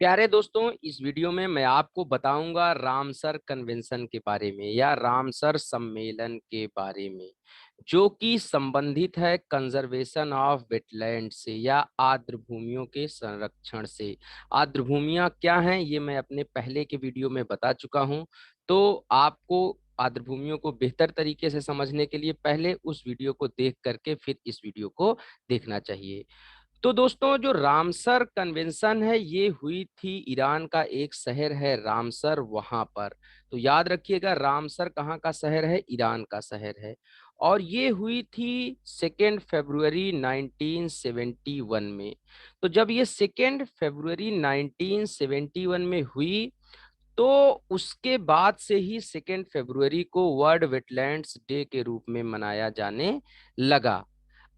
प्यारे दोस्तों, इस वीडियो में मैं आपको बताऊंगा रामसर कन्वेंशन के बारे में या रामसर सम्मेलन के बारे में, जो कि संबंधित है कंजर्वेशन ऑफ वेटलैंड से या आर्द्र भूमियों के संरक्षण से। आर्द्र भूमियां क्या हैं ये मैं अपने पहले के वीडियो में बता चुका हूं। तो आपको आर्द्र भूमियों को बेहतर तरीके से समझने के लिए पहले उस वीडियो को देख करके फिर इस वीडियो को देखना चाहिए। तो दोस्तों, जो रामसर कन्वेंशन है ये हुई थी, ईरान का एक शहर है रामसर, वहां पर। तो याद रखिएगा, रामसर कहाँ का शहर है? ईरान का शहर है। और ये हुई थी 2 फरवरी 1971 में। तो जब ये 2 फरवरी 1971 में हुई, तो उसके बाद से ही 2 फरवरी को वर्ल्ड वेटलैंड्स डे के रूप में मनाया जाने लगा।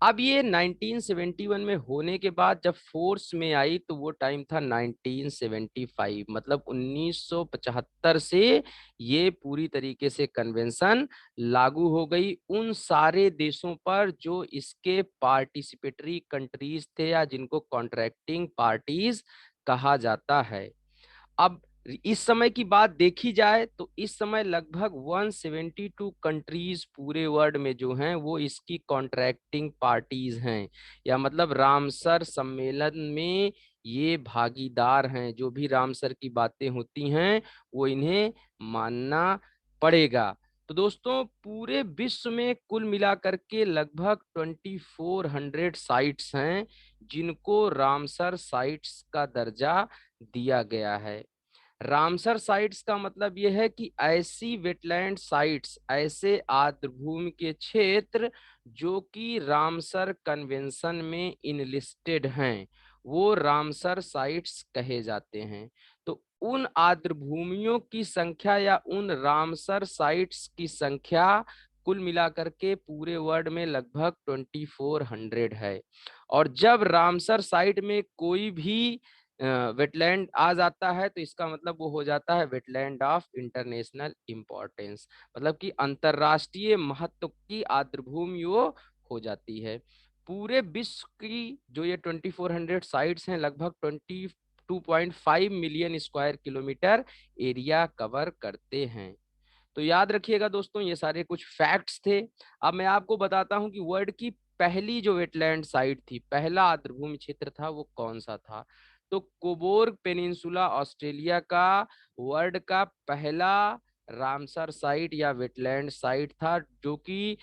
अब ये 1971 में होने के बाद जब फोर्स में आई तो वो टाइम था 1975, मतलब 1975 से ये पूरी तरीके से कन्वेंशन लागू हो गई उन सारे देशों पर जो इसके पार्टिसिपेटरी कंट्रीज थे या जिनको कॉन्ट्रैक्टिंग पार्टीज कहा जाता है। अब इस समय की बात देखी जाए तो इस समय लगभग 172 कंट्रीज पूरे वर्ल्ड में जो हैं वो इसकी कॉन्ट्रैक्टिंग पार्टीज हैं, या मतलब रामसर सम्मेलन में ये भागीदार हैं। जो भी रामसर की बातें होती हैं वो इन्हें मानना पड़ेगा। तो दोस्तों, पूरे विश्व में कुल मिलाकर के लगभग 2400 साइट्स हैं जिनको रामसर साइट्स का दर्जा दिया गया है। रामसर साइट्स का मतलब यह है कि ऐसी वेटलैंड साइट्स, ऐसे आर्द्रभूमि के क्षेत्र जो कि रामसर कन्वेंशन में इनलिस्टेड हैं, वो रामसर साइट्स कहे जाते हैं। तो उन आर्द्रभूमियों की संख्या या उन रामसर साइट्स की संख्या कुल मिलाकर के पूरे वर्ल्ड में लगभग 2400 है। और जब रामसर साइट में कोई भी वेटलैंड आ जाता है तो इसका मतलब वो हो जाता है वेटलैंड ऑफ इंटरनेशनल इम्पोर्टेंस, मतलब कि अंतरराष्ट्रीय महत्व की आर्द्रभूमि वो हो जाती है। पूरे विश्व की जो ये 2400 साइट्स हैं, लगभग 22.5 million square kilometre area cover करते हैं। तो याद रखिएगा दोस्तों, ये सारे कुछ फैक्ट्स थे। अब मैं आपको बताता हूं कि वर्ल्ड की पहली जो वेटलैंड साइट थी, पहला आर्द्रभूमि क्षेत्र था, वो कौन सा था। तो कोबोर्ग पेनिनसुला ऑस्ट्रेलिया का वर्ल्ड का पहला रामसर साइट या वेटलैंड साइट था, जो कि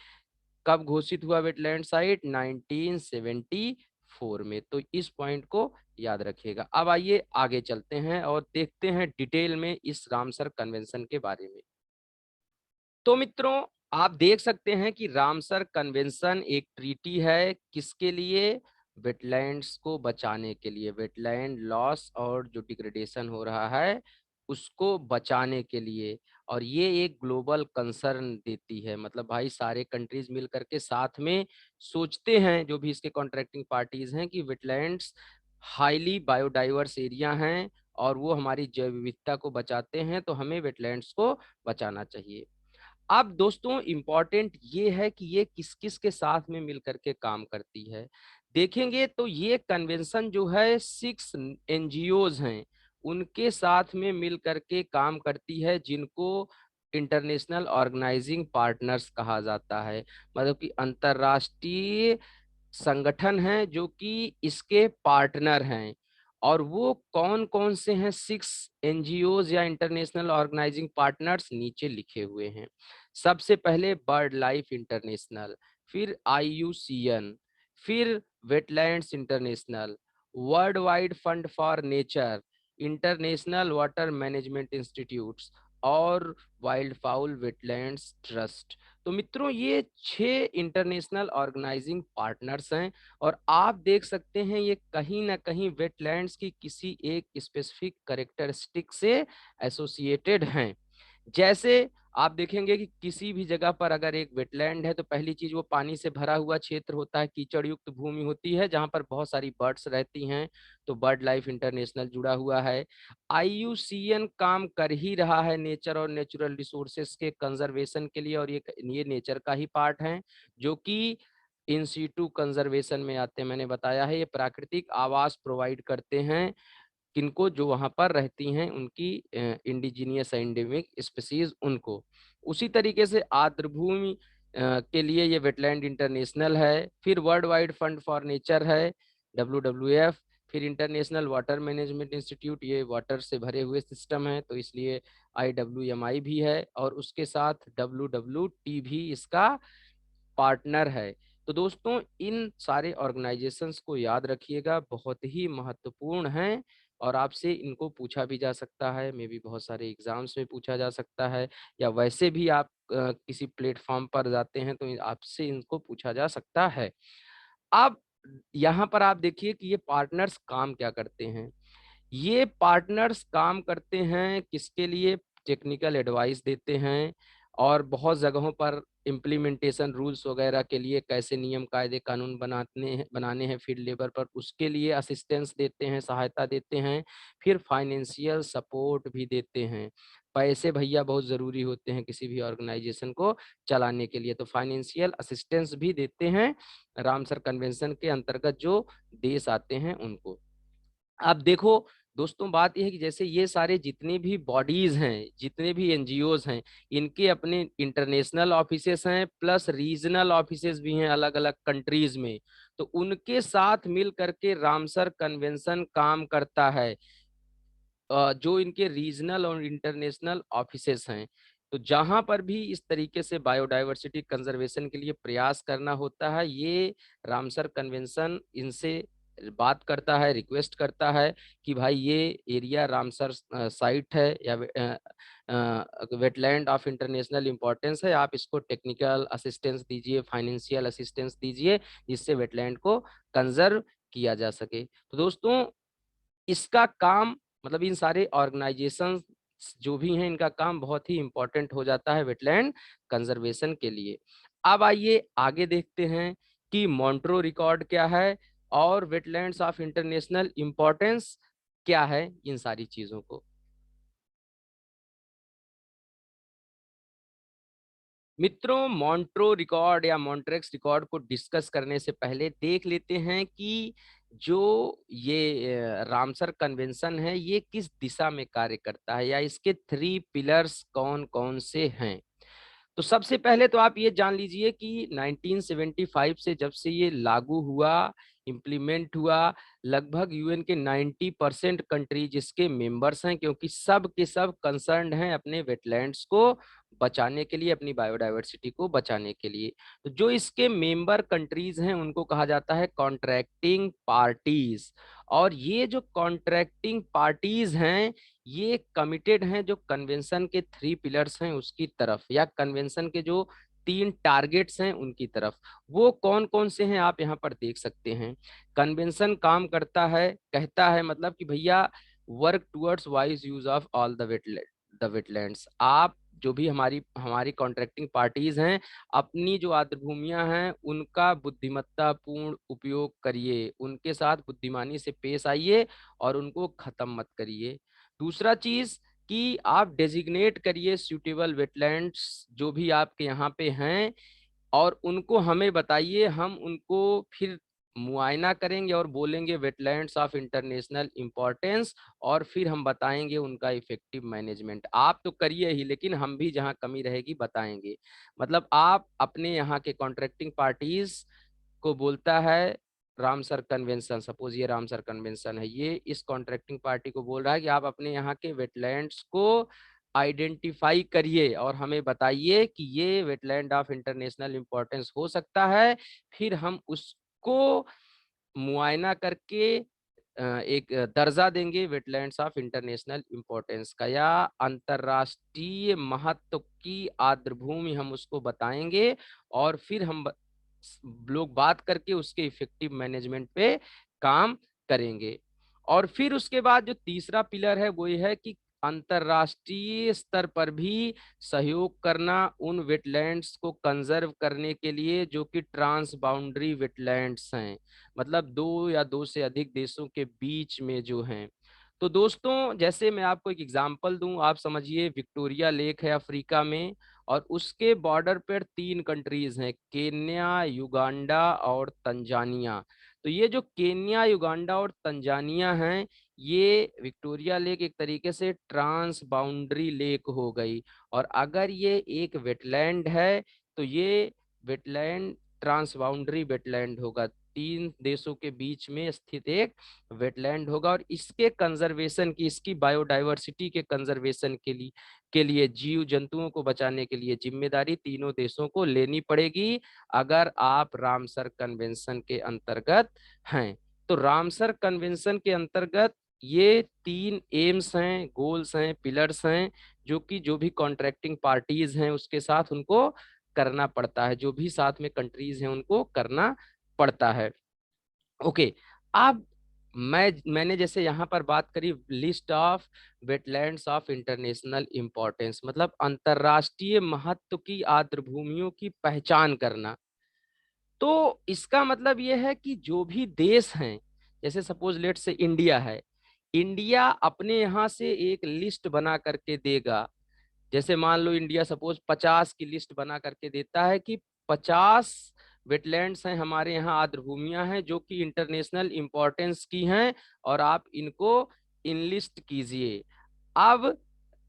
कब घोषित हुआ वेटलैंड साइट? 1974 में। तो इस पॉइंट को याद रखिएगा। अब आइए आगे चलते हैं और देखते हैं डिटेल में इस रामसर कन्वेंशन के बारे में। तो मित्रों, आप देख सकते हैं कि रामसर कन्वेंशन एक ट्रीटी है, किसके लिए? वेटलैंड्स को बचाने के लिए, वेटलैंड लॉस और जो डिग्रेडेशन हो रहा है उसको बचाने के लिए। और ये एक ग्लोबल कंसर्न देती है, मतलब भाई सारे कंट्रीज मिल करके साथ में सोचते हैं, जो भी इसके कॉन्ट्रैक्टिंग पार्टीज हैं, कि वेटलैंड्स हाईली बायोडाइवर्स एरिया हैं और वो हमारी जैव विविधता को बचाते हैं, तो हमें वेटलैंड्स को बचाना चाहिए। अब दोस्तों, इम्पॉर्टेंट ये है कि ये किस किस के साथ में मिलकर के काम करती है। देखेंगे तो ये कन्वेंशन जो है 6 एनजीओज हैं उनके साथ में मिल करके काम करती है, जिनको इंटरनेशनल ऑर्गेनाइजिंग पार्टनर्स कहा जाता है। मतलब कि अंतरराष्ट्रीय संगठन हैं जो कि इसके पार्टनर हैं। और वो कौन कौन से हैं 6 एनजीओज या इंटरनेशनल ऑर्गेनाइजिंग पार्टनर्स? नीचे लिखे हुए हैं। सबसे पहले बर्ड लाइफ इंटरनेशनल, फिर आईयूसीएन, फिर wetlands international, world wide fund for nature, international water management institutes और वाइल्ड फाउल वेटलैंड्स ट्रस्ट। तो मित्रों, ये 6 इंटरनेशनल ऑर्गेनाइजिंग पार्टनर्स हैं। और आप देख सकते हैं ये कहीं ना कहीं वेटलैंड्स की किसी एक स्पेसिफिक कैरेक्टरिस्टिक से एसोसिएटेड हैं। जैसे आप देखेंगे कि किसी भी जगह पर अगर एक वेटलैंड है तो पहली चीज वो पानी से भरा हुआ क्षेत्र होता है, कीचड़ युक्त भूमि होती है जहां पर बहुत सारी बर्ड्स रहती हैं। तो बर्ड लाइफ इंटरनेशनल जुड़ा हुआ है। आईयूसीएन काम कर ही रहा है नेचर और नेचुरल रिसोर्सेस के कंजर्वेशन के लिए, और ये नेचर का ही पार्ट है, जो कि इन सीटू कंजर्वेशन में आते हैं। मैंने बताया है ये प्राकृतिक आवास प्रोवाइड करते हैं किनको, जो वहां पर रहती हैं उनकी इंडिजीनियस एंडेमिक स्पीसीज उनको। उसी तरीके से आर्द्रभूमि के लिए ये वेटलैंड इंटरनेशनल है। फिर world wide fund for nature है, WWF। फिर इंटरनेशनल वाटर मैनेजमेंट इंस्टीट्यूट, ये वाटर से भरे हुए सिस्टम है तो इसलिए IWMI भी है, और उसके साथ WWT भी इसका पार्टनर है। तो दोस्तों इन सारे ऑर्गेनाइजेशंस को याद रखिएगा, बहुत ही महत्वपूर्ण हैं और आपसे इनको पूछा भी जा सकता है, मे भी बहुत सारे एग्जाम्स में पूछा जा सकता है, या वैसे भी आप किसी प्लेटफॉर्म पर जाते हैं तो आपसे इनको पूछा जा सकता है। अब यहाँ पर आप देखिए कि ये पार्टनर्स काम क्या करते हैं। ये पार्टनर्स काम करते हैं किसके लिए? टेक्निकल एडवाइस देते हैं, और बहुत जगहों पर इम्प्लीमेंटेशन रूल्स वगैरह के लिए कैसे नियम कायदे कानून बनाने हैं फील्ड लेवल पर, उसके लिए असिस्टेंस देते हैं, सहायता देते हैं। फिर फाइनेंशियल सपोर्ट भी देते हैं। पैसे भैया बहुत ज़रूरी होते हैं किसी भी ऑर्गेनाइजेशन को चलाने के लिए, तो फाइनेंशियल असिस्टेंस भी देते हैं रामसर कन्वेंशन के अंतर्गत जो देश आते हैं उनको। अब देखो दोस्तों, बात यह है कि जैसे ये सारे जितने भी बॉडीज हैं, जितने भी एनजीओज हैं, इनके अपने इंटरनेशनल ऑफिसेस हैं, प्लस रीजनल ऑफिसेस भी हैं अलग अलग कंट्रीज में। तो उनके साथ मिल करके रामसर कन्वेंशन काम करता है। जो इनके रीजनल और इंटरनेशनल ऑफिसेस हैं, तो जहां पर भी इस तरीके से बायोडायवर्सिटी कंजर्वेशन के लिए प्रयास करना होता है, ये रामसर कन्वेंशन इनसे बात करता है, रिक्वेस्ट करता है कि भाई ये एरिया रामसर साइट है या वेटलैंड ऑफ इंटरनेशनल इंपॉर्टेंस है, आप इसको टेक्निकल असिस्टेंस दीजिए, फाइनेंशियल असिस्टेंस दीजिए, जिससे वेटलैंड को कंजर्व किया जा सके। तो दोस्तों इसका काम, मतलब इन सारे ऑर्गेनाइजेशन जो भी हैं, इनका काम बहुत ही इंपॉर्टेंट हो जाता है वेटलैंड कंजर्वेशन के लिए। अब आइए आगे देखते हैं कि मॉन्ट्रो रिकॉर्ड क्या है और वेटलैंड्स ऑफ इंटरनेशनल इंपॉर्टेंस क्या है, इन सारी चीजों को। मित्रों, मॉन्ट्रो रिकॉर्ड या मॉन्ट्रेक्स रिकॉर्ड को डिस्कस करने से पहले देख लेते हैं कि जो ये रामसर कन्वेंशन है ये किस दिशा में कार्य करता है, या इसके 3 पिलर्स कौन कौन से हैं। तो सबसे पहले तो आप ये जान लीजिए कि 1975 से जब से ये लागू हुआ, इम्प्लीमेंट हुआ, लगभग यूएन के 90% कंट्री जिसके मेंबर्स हैं, क्योंकि सब के सब कंसर्न्ड हैं अपने वेटलैंड्स को बचाने के लिए, अपनी बायोडायवर्सिटी को बचाने के लिए। तो जो इसके मेंबर कंट्रीज हैं उनको कहा जाता है कॉन्ट्रैक्टिंग पार्टीज। और ये जो कॉन्ट्रैक्टिंग पार्टीज हैं ये कमिटेड हैं जो कन्वेंशन के 3 पिलर्स हैं उसकी तरफ, या कन्वेंशन के जो 3 टारगेट्स हैं उनकी तरफ। वो कौन कौन से हैं आप यहाँ पर देख सकते हैं। कन्वेंशन काम करता है, कहता है मतलब कि भैया work towards wise use of all the wetlands. आप जो भी हमारी हमारी कॉन्ट्रैक्टिंग पार्टीज हैं, अपनी जो आर्द्रभूमियां हैं उनका बुद्धिमत्तापूर्ण उपयोग करिए, उनके साथ बुद्धिमानी से पेश आइए और उनको खत्म मत करिए। दूसरा चीज कि आप डेजिग्नेट करिए सूटेबल वेटलैंड्स जो भी आपके यहाँ पे हैं, और उनको हमें बताइए, हम उनको फिर मुआयना करेंगे और बोलेंगे वेटलैंड्स ऑफ इंटरनेशनल इंपॉर्टेंस, और फिर हम बताएंगे उनका इफेक्टिव मैनेजमेंट। आप तो करिए ही, लेकिन हम भी जहां कमी रहेगी बताएंगे। मतलब आप अपने यहाँ के कॉन्ट्रैक्टिंग पार्टीज को बोलता है रामसर कन्वेंशन, सपोज ये रामसर कन्वेंशन है, ये इस कॉन्ट्रैक्टिंग पार्टी को बोल रहा है कि आप अपने यहाँ के वेटलैंड्स को आइडेंटिफाई करिए और हमें बताइए कि ये वेटलैंड ऑफ इंटरनेशनल इंपॉर्टेंस हो सकता है। फिर हम उसको मुआयना करके एक दर्जा देंगे वेटलैंड्स ऑफ इंटरनेशनल इंपॉर्टेंस का, या अंतरराष्ट्रीय महत्व की आर्द्रभूमि हम उसको बताएंगे, और फिर हम लोग बात करके उसके इफेक्टिव मैनेजमेंट पे काम करेंगे। और फिर उसके बाद जो तीसरा पिलर है वो ये है कि अंतरराष्ट्रीय स्तर पर भी सहयोग करना उन वेटलैंड्स को कंजर्व करने के लिए जो कि ट्रांस बाउंड्री वेटलैंड्स हैं, मतलब 2 या 2 से अधिक देशों के बीच में जो हैं। तो दोस्तों जैसे मैं आपको एक एग्जांपल दूं, आप समझिए विक्टोरिया लेक है अफ्रीका में, और उसके बॉर्डर पर 3 कंट्रीज हैं, केन्या, युगांडा और तंजानिया। तो ये जो केन्या, युगांडा और तंजानिया हैं, ये विक्टोरिया लेक एक तरीके से ट्रांस बाउंड्री लेक हो गई। और अगर ये एक वेटलैंड है तो ये वेटलैंड ट्रांस बाउंड्री वेटलैंड होगा, 3 देशों के बीच में स्थित एक वेटलैंड होगा। और इसके कंजर्वेशन की, इसकी बायोडाइवर्सिटी के कंजर्वेशन के लिए जीव जंतुओं को बचाने के लिए जिम्मेदारी तीनों देशों को लेनी पड़ेगी, अगर आप रामसर कन्वेंशन के अंतर्गत हैं। तो रामसर कन्वेंशन के अंतर्गत ये 3 एम्स हैं, गोल्स हैं, पिलर्स हैं, जो कि जो भी कॉन्ट्रैक्टिंग पार्टीज हैं उसके साथ उनको करना पड़ता है, जो भी साथ में कंट्रीज हैं उनको करना पड़ता है। ओके। अब मैंने जैसे यहाँ पर बात करी list of wetlands of international importance, मतलब अंतरराष्ट्रीय महत्व की आर्द्रभूमियों की पहचान करना। तो इसका मतलब ये है कि जो भी देश हैं, जैसे सपोज लेट से इंडिया है, इंडिया अपने यहाँ से एक लिस्ट बना करके देगा। जैसे मान लो इंडिया सपोज 50 की लिस्ट बना करके देता है कि 50 वेटलैंड्स हैं हमारे यहाँ, आर्द्रभूमियां हैं जो कि इंटरनेशनल इंपॉर्टेंस की हैं, और आप इनको इनलिस्ट कीजिए। अब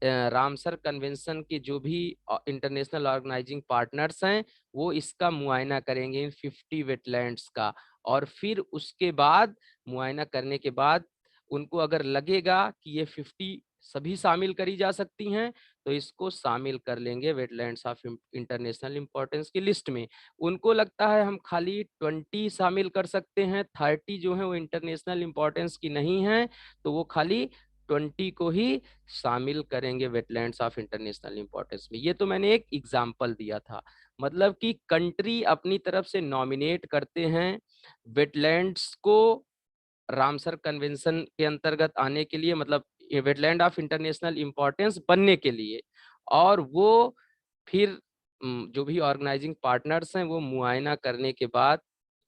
रामसर कन्वेंशन के जो भी इंटरनेशनल ऑर्गेनाइजिंग पार्टनर्स हैं वो इसका मुआयना करेंगे इन 50 वेटलैंड्स का, और फिर उसके बाद मुआयना करने के बाद उनको अगर लगेगा कि ये 50 सभी शामिल करी जा सकती हैं तो इसको शामिल कर लेंगे वेटलैंड्स ऑफ इंटरनेशनल इंपॉर्टेंस की लिस्ट में। उनको लगता है हम खाली 20 शामिल कर सकते हैं, 30 जो है वो इंटरनेशनल इंपॉर्टेंस की नहीं है, तो वो खाली 20 को ही शामिल करेंगे वेटलैंड्स ऑफ इंटरनेशनल इंपॉर्टेंस में। ये तो मैंने एक एग्जाम्पल दिया था, मतलब कि कंट्री अपनी तरफ से नॉमिनेट करते हैं वेटलैंड्स को रामसर कन्वेंशन के अंतर्गत आने के लिए, मतलब वेटलैंड ऑफ इंटरनेशनल इंपॉर्टेंस बनने के लिए, और वो फिर जो भी ऑर्गेनाइजिंग पार्टनर्स हैं वो मुआयना करने के बाद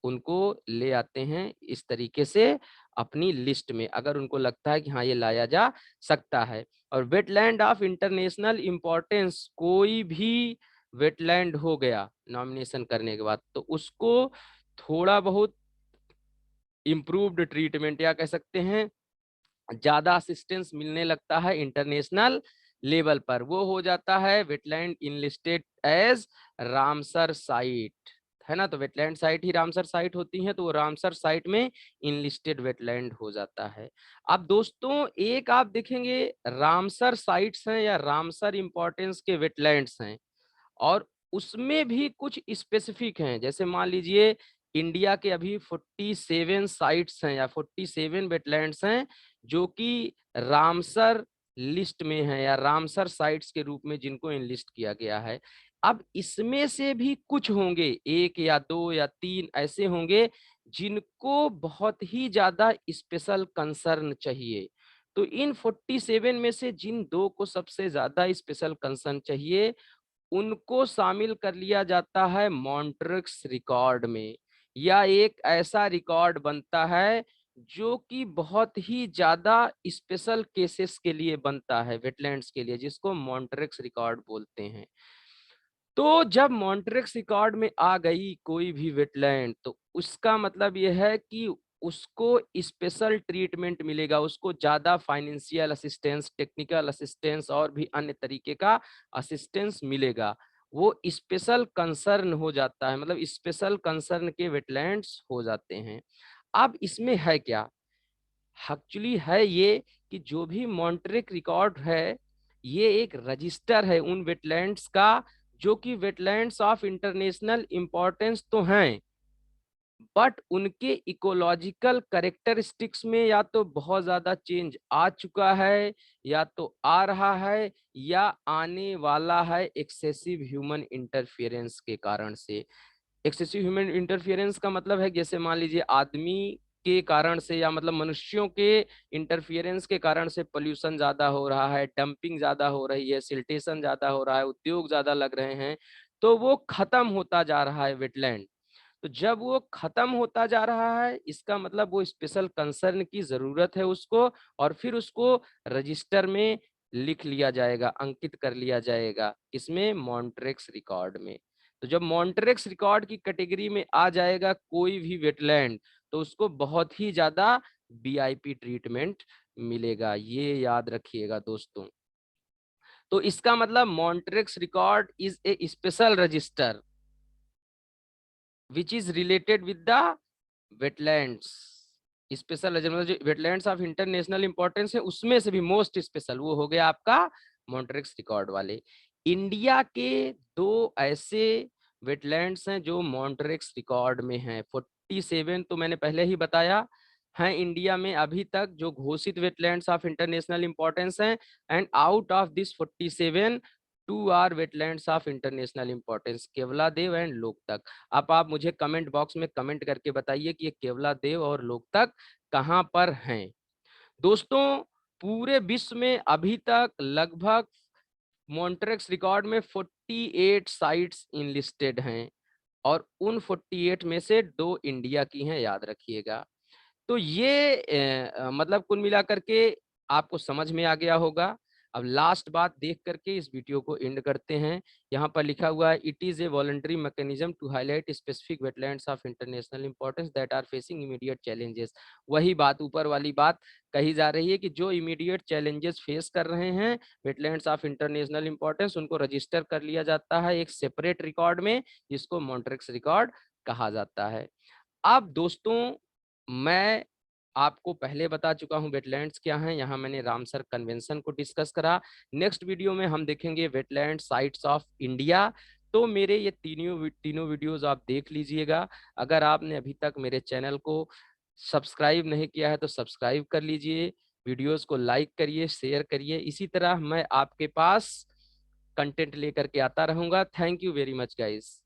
उनको ले आते हैं इस तरीके से अपनी लिस्ट में, अगर उनको लगता है कि हाँ ये लाया जा सकता है। और वेटलैंड ऑफ इंटरनेशनल इंपॉर्टेंस कोई भी वेटलैंड हो गया नॉमिनेशन करने के बाद, तो उसको थोड़ा बहुत इम्प्रूव्ड ट्रीटमेंट या कह सकते हैं ज्यादा असिस्टेंस मिलने लगता है इंटरनेशनल लेवल पर, वो हो जाता है wetland enlisted as Ramsar site, है ना। तो वेटलैंड साइट ही रामसर साइट होती है, तो वो रामसर साइट में इनलिस्टेड वेटलैंड हो जाता है। अब दोस्तों एक आप देखेंगे रामसर साइट्स हैं या रामसर इंपॉर्टेंस के वेटलैंड्स हैं, और उसमें भी कुछ स्पेसिफिक हैं। जैसे मान लीजिए इंडिया के अभी 47 साइट्स हैं या 47 वेटलैंड्स हैं जो कि रामसर लिस्ट में है या रामसर साइट्स के रूप में जिनको इनलिस्ट किया गया है। अब इसमें से भी कुछ होंगे, 1 या 2 या 3 ऐसे होंगे जिनको बहुत ही ज्यादा स्पेशल कंसर्न चाहिए। तो इन 47 में से जिन 2 को सबसे ज्यादा स्पेशल कंसर्न चाहिए उनको शामिल कर लिया जाता है मॉन्ट्रिक्स रिकॉर्ड में, या एक ऐसा रिकॉर्ड बनता है जो कि बहुत ही ज्यादा स्पेशल केसेस के लिए बनता है वेटलैंड्स के लिए, जिसको मॉन्ट्रिक्स रिकॉर्ड बोलते हैं। तो जब मॉन्ट्रिक्स रिकॉर्ड में आ गई कोई भी वेटलैंड, तो उसका मतलब यह है कि उसको स्पेशल ट्रीटमेंट मिलेगा, उसको ज्यादा फाइनेंशियल असिस्टेंस, टेक्निकल असिस्टेंस और भी अन्य तरीके का असिस्टेंस मिलेगा। वो स्पेशल कंसर्न हो जाता है, मतलब स्पेशल कंसर्न के वेटलैंड्स हो जाते हैं। अब इसमें है क्या, एक्चुअली है ये कि जो भी मॉन्ट्रिक रिकॉर्ड है ये एक रजिस्टर है उन वेटलैंड्स का जो कि वेटलैंड्स ऑफ इंटरनेशनल इंपॉर्टेंस तो हैं, बट उनके इकोलॉजिकल करेक्टरिस्टिक्स में या तो बहुत ज्यादा चेंज आ चुका है, या तो आ रहा है, या आने वाला है एक्सेसिव ह्यूमन इंटरफियरेंस के कारण से। एक्सेसिव ह्यूमन इंटरफियरेंस का मतलब है जैसे मान लीजिए आदमी के कारण से या मतलब मनुष्यों के इंटरफियरेंस के कारण से पोल्यूशन ज्यादा हो रहा है, डंपिंग ज्यादा हो रही है, सिल्टेशन ज्यादा हो रहा है, उद्योग ज्यादा लग रहे हैं, तो वो खत्म होता जा रहा है वेटलैंड। तो जब वो खत्म होता जा रहा है इसका मतलब वो स्पेशल कंसर्न की जरूरत है उसको, और फिर उसको रजिस्टर में लिख लिया जाएगा, अंकित कर लिया जाएगा, इसमें मॉन्ट्रेक्स रिकॉर्ड में। तो जब मॉन्ट्रेक्स रिकॉर्ड की कैटेगरी में आ जाएगा कोई भी वेटलैंड, तो उसको बहुत ही ज्यादा वीआईपी ट्रीटमेंट मिलेगा, ये याद रखिएगा दोस्तों। तो इसका मतलब Montreux record is a special register which is related with the wetlands. Special register मतलब जो वेटलैंड्स ऑफ इंटरनेशनल इंपॉर्टेंस है उसमें से भी मोस्ट स्पेशल वो हो गया आपका मॉन्ट्रेक्स रिकॉर्ड वाले। इंडिया के दो ऐसे वेटलैंड्स हैं जो मॉन्ट्रेक्स रिकॉर्ड में हैं। 47 तो मैंने पहले ही बताया हैं इंडिया में अभी तक जो घोषित वेटलैंड्स ऑफ इंटरनेशनल इंपॉर्टेंस हैं। And out of this 47 two are wetlands of international importance, Keoladeo and Loktak. अब आप मुझे कमेंट बॉक्स में कमेंट करके बताइए कि ये केवलादेव और लोकतक कहाँ पर हैं। दोस्तों पूरे विश्व में अभी तक लगभग मॉन्ट्रेक्स रिकॉर्ड में 48 साइट्स इनलिस्टेड हैं और उन 48 में से 2 इंडिया की हैं, याद रखिएगा। तो ये मतलब कुल मिलाकर के आपको समझ में आ गया होगा। अब लास्ट बात देख करके इस वीडियो को एंड करते हैं। यहाँ पर लिखा हुआ है it is a voluntary mechanism to highlight specific wetlands of international importance that are facing immediate challenges. वही बात ऊपर वाली बात कही जा रही है कि जो इमीडिएट चैलेंजेस फेस कर रहे हैं वेटलैंड्स ऑफ इंटरनेशनल इंपॉर्टेंस उनको रजिस्टर कर लिया जाता है एक सेपरेट रिकॉर्ड में जिसको मॉन्ट्रेक्स रिकॉर्ड कहा जाता है। अब दोस्तों मैं आपको पहले बता चुका हूं वेटलैंड्स क्या हैं, यहाँ मैंने रामसर कन्वेंशन को डिस्कस करा। नेक्स्ट वीडियो में हम देखेंगे वेटलैंड साइट्स ऑफ इंडिया। तो मेरे ये तीनों वीडियोस आप देख लीजिएगा। अगर आपने अभी तक मेरे चैनल को सब्सक्राइब नहीं किया है तो सब्सक्राइब कर लीजिए, वीडियोस को लाइक करिए, शेयर करिए। इसी तरह मैं आपके पास कंटेंट लेकर के आता रहूंगा। Thank you very much guys.